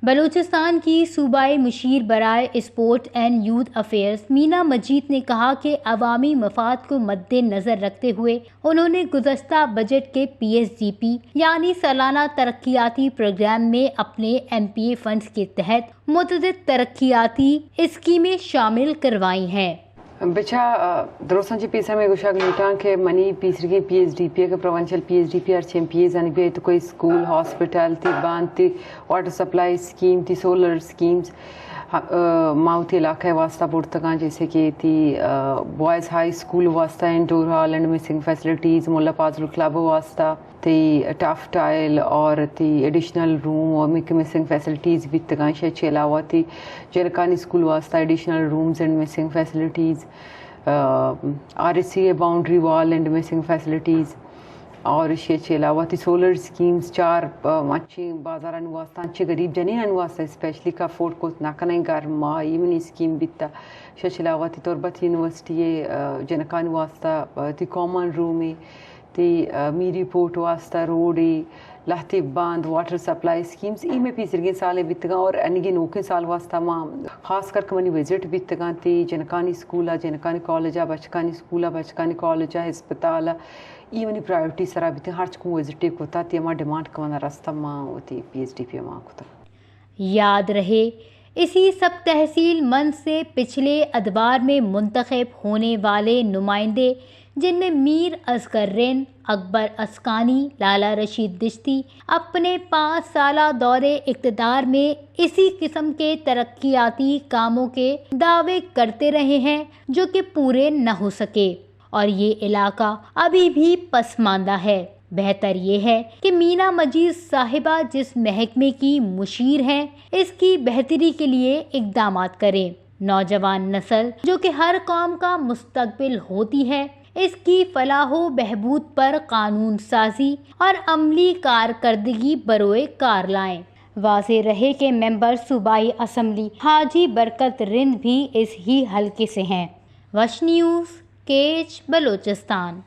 बलूचिस्तान की सूबाई मुशीर बराए sport and youth affairs Meena Majeed ने कहा कि अवामी मफाद को मद्देनजर रखते हुए उन्होंने गुज़श्ता बजट के PSGP यानी सालाना तरक्याती प्रोग्राम में अपने MPA फंड्स के तहत मुतअद्दिद तरक्याती स्कीमें शामिल करवाई हैं। बिचा दरोसंची पीसा में गुशा गलूटा के मनी पीसरी PSDP के प्रोविंशियल PSDP और MPAs यानी भी तो कोई स्कूल हॉस्पिटल थी बांध थी वाटर सप्लाई स्कीम थी सोलर स्कीम्स माउथी इलाके वास्ता पुर्तगां जैसे कि थी बॉयज़ हाई स्कूल वास्ता indoor hall and missing facilities Mulla Fazal club वास्ता थी टफ टाइल और थी एडिशनल रूम और मिसिंग फैसिलिटीज़ भी तगांशे के अलावा थी जरकानी स्कूल वास्ता additional rooms and missing facilities RSCA boundary wall and missing facilities और इसके अलावा थी सोलर स्कीम्स 4 अच्छी बाजार वास्ता अच्छे गरीब जनीन वास्ता स्पेशली का फोर्ट को नाकना घर मा इमनी स्कीम बिता इसके अलावा थी तुरबत यूनिवर्सिटी जनकान वास्ता थी कॉमन रूम थी मीरी पोर्ट वास्ता रोड लाती बांध वाटर सप्लाई स्कीम्स ई में पीसरगे साल बितगा और अनगे नोके साल वास्ता माँ खास कर मनी विजिट बितगा थी जनकानी स्कूल जनकानी कॉलेज बचकानी स्कूल बचकानी कॉलेज अस्पताल ई मनी प्रायोरिटी सरा बित हर को विजिट होता थी माँ डिमांड कमाना रास्ता माँ होती PSDP माँ को याद रहे इसी सब तहसील मंच से पिछले अदवार में मुंतखब होने वाले नुमाइंदे जिनमें मीर असगर्रेन अकबर अस्कानी लाला रशीद दिश्ती अपने 5 साला दौरे इक़्तिदार में इसी किस्म के तरक्याती कामों के दावे करते रहे हैं जो कि पूरे न हो सके और ये इलाका अभी भी पसमानदा है। बेहतर ये है कि मीना मजीद साहिबा जिस महकमे की मुशीर हैं इसकी बेहतरी के लिए इक़दामात करें। नौजवान नस्ल जो कि हर कौम का मुस्तकबिल होती है इसकी फलाहो बहबूद पर कानून साजी और अमली कारकर्दगी बरोए कार लाएं। वाज़े रहे कि मेंबर सूबाई असम्बली हाजी बरकत रिंद भी इस ही हल्के से हैं। वश न्यूज़ केच बलोचिस्तान।